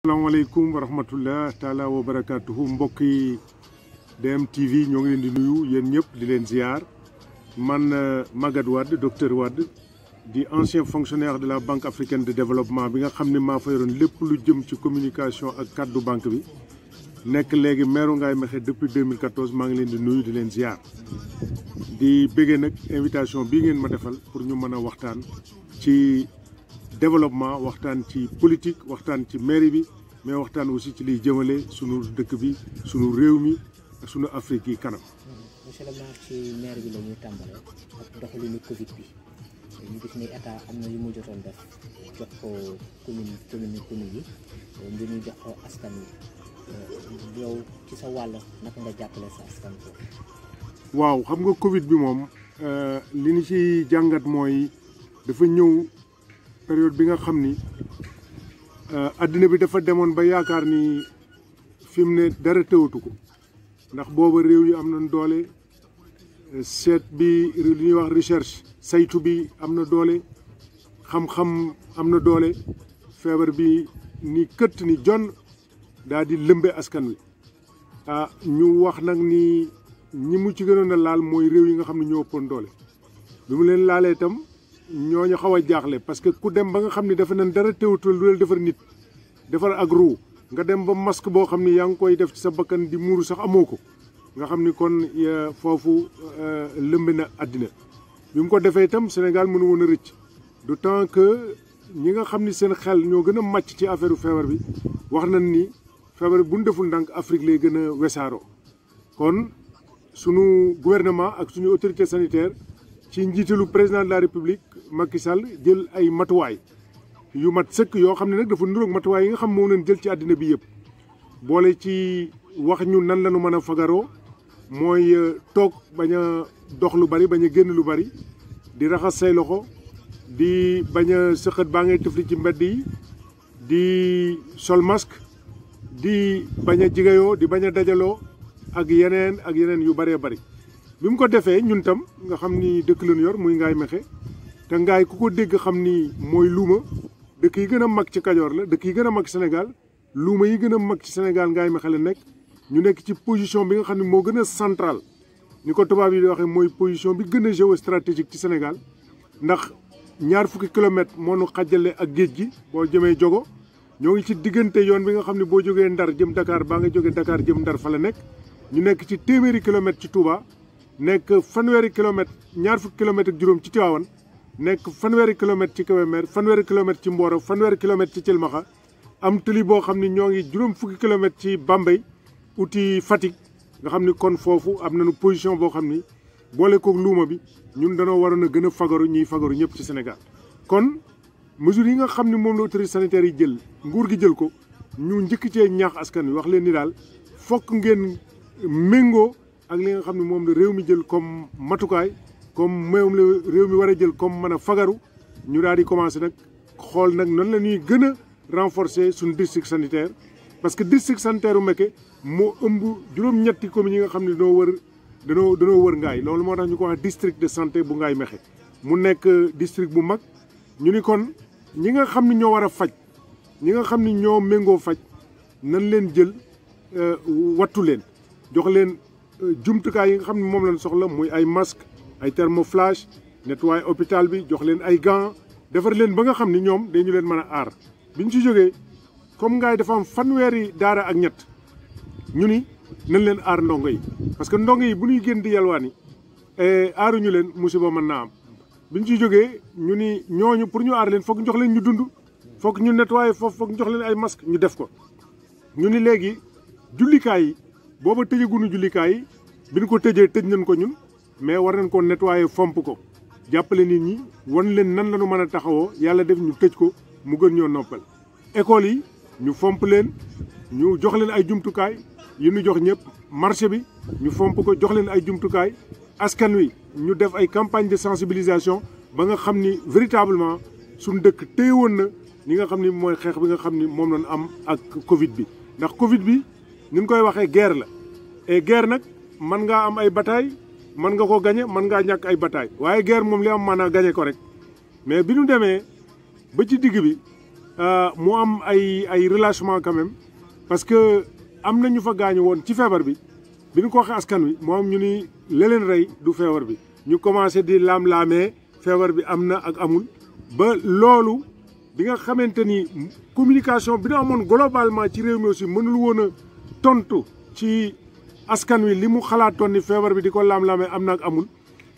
asalaamaaleykum wa rahmatullah taala wa barakatuhu mbokki DMTV ñoo ngi leen di nuyu yéen ñëpp di leen ziar man Magatte Wade docteur Wade di ancien fonctionnaire de la Banque africaine de développement bi nga xam ne maa fa yoroon lépp lu jëm ci communication ak kaddu banque bi nekk léegi maire Ngaye Mékhé depuis 2014 maa ngi leen di nuyu di leen ziar di bëggee nag invitation bii ngeen ma defal pour ñu mën a waxtaan ci développement waxtaan ci politique waxtaan ci mairie bi mais waxtaan aussi ci liy jëmale sunu dëkk bi sunu réew mi ak sunu Afrique yi kanam. monsieur le maire ci maire bi la ñuy tàmbale ak doxalinu Covid bi ñu gis ni état am na yu mu jotoon def jox ko commune yi ngir ñu jox ko askan wi yow ci sa wàll naka nga jàppale sa askan ko waaw xam nga Covid bi moom li ñu ci jàngat mooy dafa ñëw période bi nga xam ni addina bi dafa demoon ba yaakaar ni fi mu ne dara tëwatu ko ndax booba réew yi am nañ doole seet bi li ñuy wax recherche saytu bi am na doole xam-xam am na doole feebar bi ni këtt ni jon daal di lëmbe askan wi ñu wax nag ni ñi mu ci gënoon a laal mooy réew yi nga xam ne ñoo ëppoon doole bi mu leen laalee itam ñooñu xaw a jaaxle parce que ku dem ba nga xam ne dafa nañ dara teewutul lu leen defar nit defar ak ruu nga dem ba masque boo xam ne yaa ngi koy def ci sa bakkan di muuru sax amoo ko nga xam ni kon foofu lëmb na àddina bi mu ko defee itam Sénégal mënu woon a rëcc d'autant que ñi nga xam ni seen xel ñoo gën a màcc ci affaire feebar bi wax nañ ni feebar bu ñu deful ndànk Afrique lay gën a wesaaroo kon sunu gouvernement ak suñu autorité sanitaire ci njiitalu président de la république Macky Sall jël ay matuwaay yu mat sëkk yoo xam ne nag dafa niroog matuwaay yi nga xam moom leen jël ci àddina bi yëpp boole ci wax ñu nan la ñu mën a fagaroo mooy toog bañ a dox lu bari bañ a génn lu bari di raxas say loxo di bañ a sëqat baa ngay tëfli ci mbedd yi di sol masque di bañ a jigéeyoo di bañ a dajaloo ak yeneen yu bëree bëri bi mu ko defee ñun tam nga xam ni dëkk lañu yor muy Ngaye Mékhé te Ngaye ku ko dégg xam ni mooy luuma dëkk yi gën a mag ci Kajoor la dëkk yi gën a mag Sénégal luuma yi gën a mag ci Sénégal Ngaye Mékhé la nekk ñu nekk ci position bi nga xam ne moo gën a central ni ko tubaab yi di waxee mooy position bi gën a géostratégique ci Sénégal ndax ñaar fukki kilomètres moo nu xajale ak géej gi boo jëmee Jogo ñoo ngi ci diggante yoon bi nga xam ne boo jógee Ndar jëm Dakar baa nga jógee Dakar jëm Ndar fa la nekk ñu nekk ci téeméeri kilomètres ci Touba nekk fanweeri kilomètres ñaar fukki kilomètres ak juróom ci Tivaouane nekk fanweeri kilomètres ci Kébémer fanweeri kilomètres ci Mboro fanweeri kilomètres ci Thilmakha am tëli boo xam ne ñoo ngi juróom fukki kilomètres ci Bambey uti Fatick nga xam ni kon foofu am nañu position boo xam ni boole koog luuma bi ñun danoo waroon a gën a fagaru ñiy fagaru ñëpp ci Sénégal kon mesures yi nga xam ne moom la autorité sanitaire yi jël nguur gi jël ko ñu njëkk cee ñaax askan wi wax leen ni daal fokk ngeen méngoo ak li nga xam ne moom la réew mi jël comme matukaay comme moom la réew mi war a jël comme mën a fagaru ñu daal di commencé nag xool nag nan la ñuy gën a renforcer suñu district sanitaire parce que district sanitaire u Mékhé moo ëmb juróom-ñetti communes yi nga xam ne danoo wër Ngaye loolu moo tax ñu ko wax district de santé bu Ngaye Mékhé mu nekk district bu mag ñu ni kon ñi nga xam ne ñoo war a faj ñi nga xam ne ñoo méngoo faj nan leen jël wattu leen jox leen jumtukaay yi nga xam ne moom lañ soxla muy ay masque ay thermoflash nettoyer hôpital bi jox leen ay gants defar leen ba nga xam ni ñoom dañu leen mën a aar bi ñu ci jógee comme Ngaye dafa am fanweeri daara ak ñett ñu ni nañ leen aar ndongo yi parce que ndongo yi bu ñuy génn di yalwaani aaruñu leen musiba mën naa am bi ñu ci jógee ñu ni ñooñu pour ñu aar leen foog jox leen ñu dund foog ñu nettoyer foofu foog jox leen ay masque ñu def ko ñu ni léegi jullikaay yi booba tëjaguñu jullikaay yi bi ñu ko tëjee tëj nañ ko ñun mais war nañ ko nettoyer fomp ko jàppale nit ñi wan leen nan la ñu mën a taxawoo yàlla def ñu tëj ko mu gën ñoo noppal école yi ñu fomp leen ñu jox leen ay jumtukaay yi ñu jox ñëpp marché bi ñu fomp ko jox leen ay jumtukaay askan wi ñu def ay campagne de sensibilisation ba nga xam ni véritablement suñu dëkk téye woon na ñi nga xam ni mooy xeex bi nga xam ni moom lañ am ak Covid bi ndax Covid bi ni ñu koy waxee guerre la et guerre nag mën ngaa am ay bataille mën nga ko gañe mën ngaa ñàkk ay bataille waaye guerre moom li am maanaa gañe ko rek mais bi ñu demee ba ci digg bi mu am ay relâchement quand même parce que am na ñu fa gaañu woon ci feebar bi ñu ko waxee askan wi moom ñu ni la leen rey du feebar bi ñu commencé di laam-laamee feebar bi am na ak amul ba loolu bi nga xamante ni communication bi na amoon globalement ci réew mi aussi mënul woon a tontu ci askan wi li mu xalaatoon ni feebar bi di ko laam-laamee am na ak amul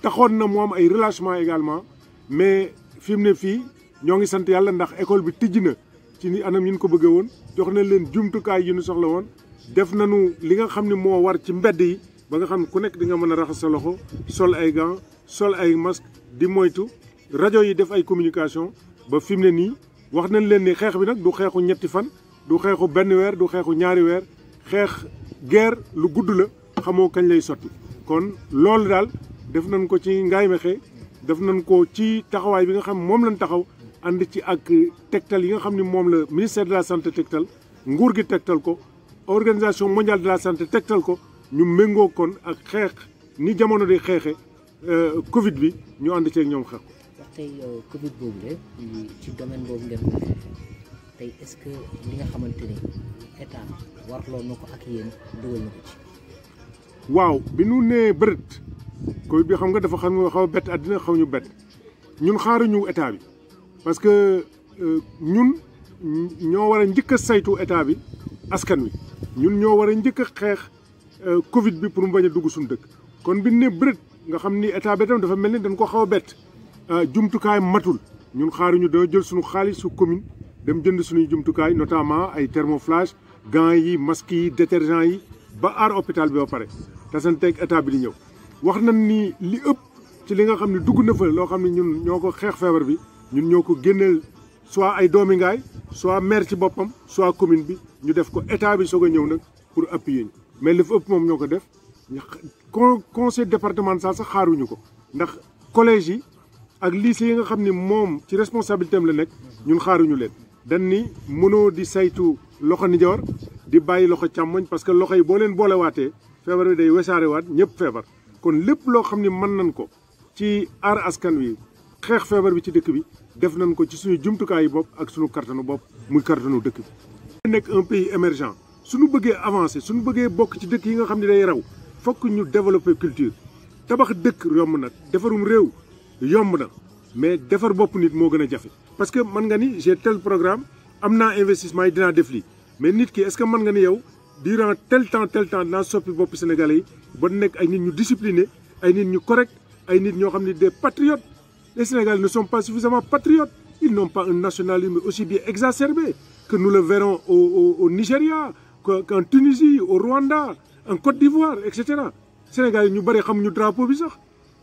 taxoon na mu am ay relâchement également mais fi mu ne fii ñoo ngi sant yàlla ndax école bi tijji na ci ni anam yi ñu ko bëggee woon jox nañ leen jumtukaay yi ñu soxla woon def nañu li nga xam ne moo war ci mbedd yi ba nga xam ne ku nekk di nga mën a raxas sa loxo sol ay gants sol ay masque di moytu rajo yi def ay communication ba fi mu ne nii wax nañ leen ni xeex bi nag du xeexu ñetti fan du xeexu benn weer du xeexu ñaari weer xeex guerre lu gudd la xamoo kañ lay sotti kon loolu daal def nañ ko ci Ngaye Mékhé def nañ ko ci taxawaay bi nga xam moom lañ taxaw ànd ci ak tegtal yi nga xam ne moom la ministère de la santé tegtal nguur gi tegtal ko organisation mondiale de la santé tegtal ko ñu méngoo kon ak xeex ni jamono di xeexe Covid bi ñu ànd ceeg ñoom xeex ko. wax tey Covid boobu de ci domaine boobu ngeen ko tey est-ce que li nga xamante ni état warloo na ko ak yéen dugal na ko ci. waaw bi nu nee bërët Covid bi xam nga dafa xaw a bett àddina xaw ñu bett ñun xaaruñu état bi parce que ñun ñoo war a njëkk a saytu état bi askan wi ñun ñoo war a njëkk a xeex Covid bi pour mu bañ a dugg suñu dëkk kon bi ne bërët nga xam ni état bi tam dafa mel ni dañ ko xaw a bett jumtukaay matul ñun xaaruñu dañoo jël suñu xaalis su commune dem jënd suñuy jumtukaay notamment ay thermoflash gants yi masques yi détergents yi ba aar hôpital bi ba pare tasanteeg état bi di ñëw wax nañ ni li ëpp ci li nga xam ne dugg na fa loo xam ne ñun ñoo ko xeex feebar bi ñun ñoo ko génneel soit ay doomi Ngaye soit maire ci boppam soit commune bi ñu def ko état bi soog a ñëw nag pour appuyer ñu mais li fa ëpp moom ñoo ko def conseil départemental sax xaaruñu ko ndax collège yi ak lycée yi nga xam ni moom ci responsabilité am la nekk ñun xaaruñu leen dañ ni mënoo di saytu loxo nijoor di bàyyi loxo càmmoñ parce que loxo yi boo leen boolewaatee feebar bi day wesaarewaat ñëpp feebar kon lépp loo xam ni mën nañ ko ci aar askan wi xeex feebar bi ci dëkk bi def nañ ko ci suñu jumtukaayu bopp ak suñu kartanu bopp muy kartanu dëkk bi. nekk un pays émergent suñu bëggee avancer suñu bëggee bokk ci dëkk yi nga xam ne day raw fokk ñu développer culture tabax dëkk yomb na defarum réew yomb na mais defar bopp nit moo gën a jafe. parce que mën nga ni j'ai tel programme am naa investissement yi dinaa def lii mais nit ki est-ce que mën nga ni yow durant tel temps dinaa soppi bopp Sénégalais yi ba nekk ay nit ñu discipliné ay nit ñu correct ay nit ñoo xam ne des patriotes. Les Sénégalais ne sont pas suffisamment patriotes. Ils n'ont pas un nationalisme aussi bien exacerbé que nous le verrons au Nigeria, qu'en Tunisie, au Rwanda, en Côte d'Ivoire, etc. Sénégalais, nous avons un drapeau bizarre.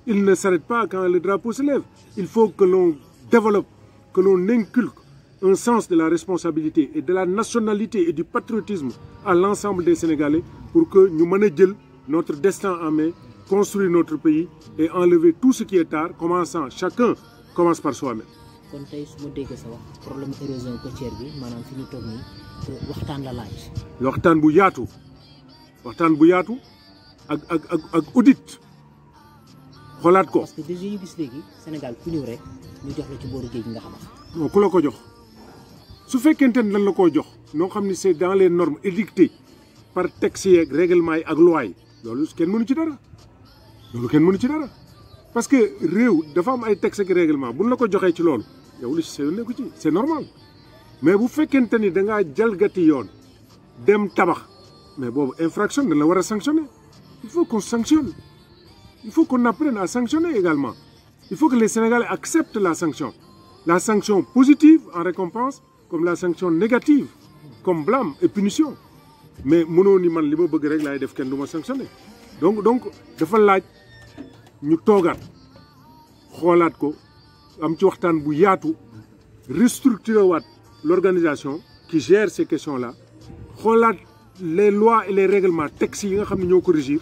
Ils ne s'arrêtent pas quand le drapeau se lève. Il faut que l'on développe, que l'on inculque un sens de la responsabilité et de la nationalité et du patriotisme à l'ensemble des Sénégalais pour que nous menions notre destin en main, construire notre pays et enlever tout ce qui est tard, commençant, chacun commence par soi-même. kon tey su ma déggee sa wax problème érosion côtière bi maanaam fi ñu toog nii waxtaan la laaj. waxtaan bu yaatu ak audit xoolaat ko. parce que déjà yu gis léegi Sénégal ku ñëw rek ñu jox la ci booru géej nga xam. non ku la ko jox su fekkente ne dañ la koo jox noo xam ni c'est dans les normes édictées par textes yi ak règlements yi ak lois yi loolu kenn mënu ci dara. parce que réew dafa am ay textes ak règlement bu ñu la ko joxee ci loolu yow li si sa yoon nekku ci c'est normal mais bu fekkente ni da ngaa jalgati yoon dem tabax mais boobu infraction dañ la war a sanctionner il faut qu'on sanctionne il faut qu'on apprenne à sanctionner également il faut que les Sénégalais acceptent la sanction positive en récompense comme la sanction négative comme blâme et punition mais mënoo ni man li ma bëgg rek laay def kenn du ma sanctionner donc dafa laaj ñu toogaat xoolaat ko am ci waxtaan bu yaatu restructurer waat l'organisation qui gère ces questions-là xoolaat les lois et les règlements textes yi nga xam ne ñoo ko régir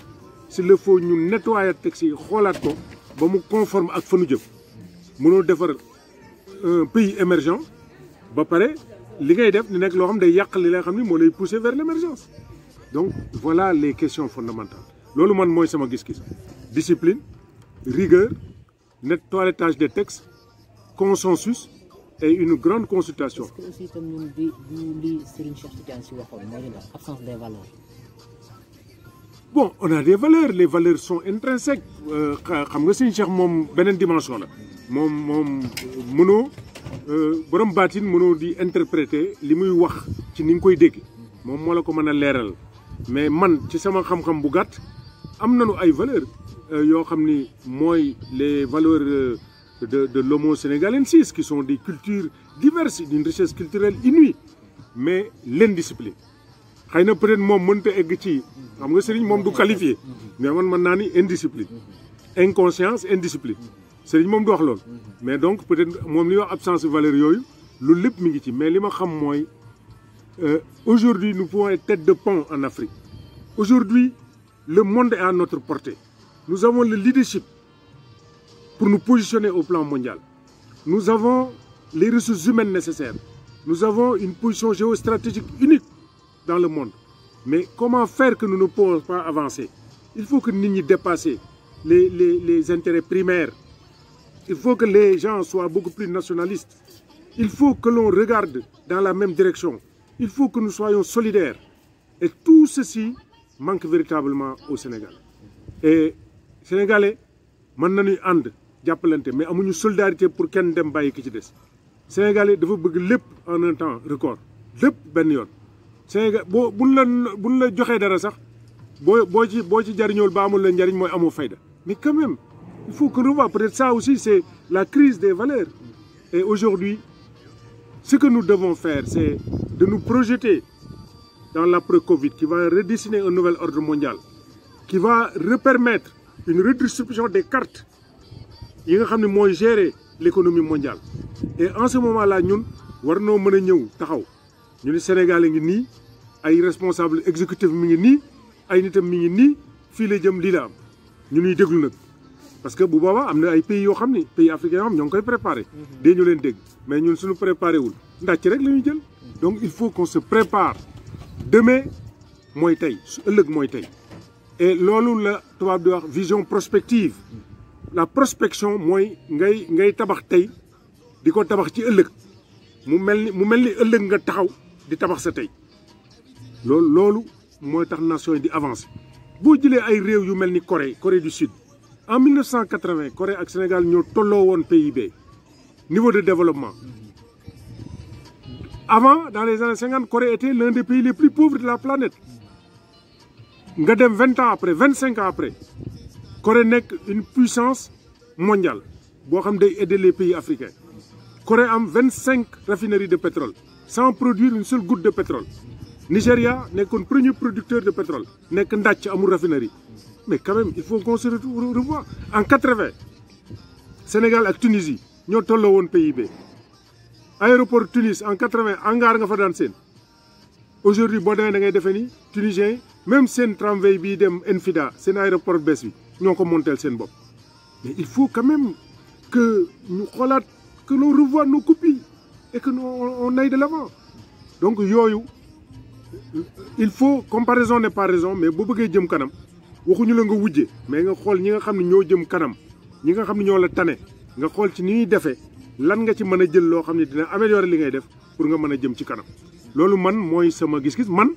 s'il le faut ñu nettoyer textes yi xoolaat ko ba mu conforme ak fa nu jëm mënoo defar un pays émergent ba pare li ngay def di nekk loo xam day yàq li nga xam ni moo lay pousser vers l'émergence donc voilà les questions fondamentales loolu man mooy sama gis-gis discipline rigueur net toilettage des textes consensus et une grande consultation. est-ce que aussi itam ñun du li Serigne Cheikh Tidiane Sy waxoon mooy li ndax absence des valeurs. Bon, on a des valeurs, les valeurs sont intrinsèques. Xam nga Serigne Cheikh moom beneen dimension la moom mënoo borom baatin mënoo di interpréter li muy wax ci ni nga koy dégg moom moo la ko mën a leeral mais man ci sama xam-xam bu gàtt am nañu ay valeurs yoo xam ni mooy les valeurs de l'homo sénégalensis qui sont des cultures diverses d'une richesse culturelle inouïe mais l'indiscipline xëy na peut-être moom mënta egg ci xam nga Serigne moom du qualifié mais man mën naa ni indiscipline inconscience indiscipline Serigne moom du wax loolu mais donc peut-être moom li wax absence de valeur yooyu loolu lépp mi ngi ci mais li ma xam mooy aujourd'hui nous pouvons être tête de pont en Afrique aujourd'hui le monde est à notre portée nous avons le leadership pour nous positionner au plan mondial nous avons les ressources humaines nécessaires nous avons une position géostratégique unique dans le monde mais comment faire que nous ne pouvons pas avancer il faut que nit ñi dépasser les intérêts primaires il faut que les gens soient beaucoup plus nationalistes il faut que l'on regarde dans la même direction il faut que nous soyons solidaires et tout ceci manque véritablement au Sénégal et Sénégalais mën nañuy ànd jàppalante mais amuñu solidarité pour kenn dem bàyyi ki ci des Sénégalais dafa bëgg lépp en un temps record lépp benn yoon Sénégal buñ la joxee dara sax boo ci jariñool ba amul la njariñ mooy amoo fayda mais quand même il faut qu'on revoie peut-être ça aussi c'est la crise des valeurs et aujourd'hui ce que nous devons faire c'est de nous projeter dans l'après-Covid qui va redessiner un nouvel ordre mondial qui va repermettre une redistribution des cartes yi nga xam ne mooy gérer l'économie mondiale et en ce moment-là ñun war noo mën a ñëw taxaw ñu ni Sénégal ngi nii ay responsable exécutif mi ngi nii ay nitam mi ngi nii fii la jëm lii la am ñu ñuy déglu nag parce que bu boobaa am na ay pays yoo xam ni pays africains yoo xam ñoo ngi koy préparé dee ñu leen dégg mais ñun suñu préparé wul ndàcc rek la ñuy jël donc il faut qu'on se prépare demain mooy tey su ëllëg mooy tey et loolu la tubaab di wax vision prospective la prospection mooy ngay tabax tey di ko tabax ci ëllëg mu mel ni ëllëg nga taxaw di tabax sa tey loolu mooy tax nation yi di avancer boo jëlee ay réew yu mel ni Corée du Sud en 1980 Corée ak Sénégal ñoo tolloo woon PIB niveau de développement avant dans les années 50 Corée était l'un des pays les plus pauvres de la planète nga dem 20 ans après 25 ans après Corée nekk une puissance mondiale boo xam day aider les pays africains Corée am 25 raffineries de pétrole sans produire une seule goutte de pétrole Nigeria nekkoon premier producteur de pétrole nekk ndàcc amul raffinerie mais quand même il faut qu'on se revoie en 80 Sénégal ak Tunisie ñoo tolloo woon PIB aéroport Tunis en 80 hangar nga fa daan seen aujourd'hui boo demee da ngay defee ni tunisien même seen tramway bii dem Enfida seen aéroport bees bi ñoo ko monteel seen bopp mais il faut quand même que ñu xoolaat que l'on revoie nos copies et que on aille de l'avant donc yooyu il faut comparaison n'est pas raison mais boo bëggee jëm kanam waxuñu la nga wujje mais nga xool ñi nga xam ne ñoo jëm kanam ñi nga xam ne ñoo la tane nga xool ci ni ñuy defee lan nga ci mën a jël loo xam ne dina améliorer li ngay def pour nga mën a jëm ci kanam loolu man mooy sama gis-gis man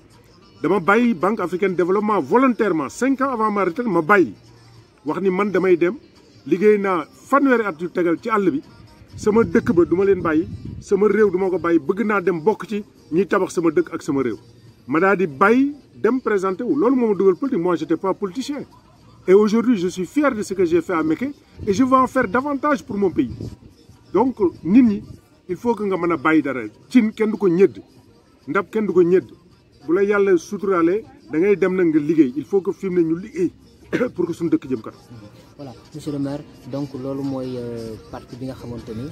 dama bàyyi Banque africaine de développement volontairement 5 ans avant ma retraite ma bàyyi wax ni man damay dem liggéey naa fanweeri at yu tegal ci àll bi sama dëkk ba du ma leen bàyyi sama réew du ma ko bàyyi bëgg naa dem bokk ci ñiy tabax sama dëkk ak sama réew ma daal di bàyyi dem présenté wu loolu moo ma dugal politique moi j'étais pas politicien et aujourd'hui je suis fier de ce que j'ai fait à Mékhé et je veux en faire davantage pour mon pays donc nit ñi il faut que nga mën a bàyyi dara cin kenn du ko ñëdd ndab kenn du ko ñëdd bu la yàlla suturaale da ngay dem nag nga liggéey il faut que fi mu ne ñu liggéey pour que suñu dëkk jëm kat voilà monsieur le maire donc loolu mooy partie bi nga xamante ni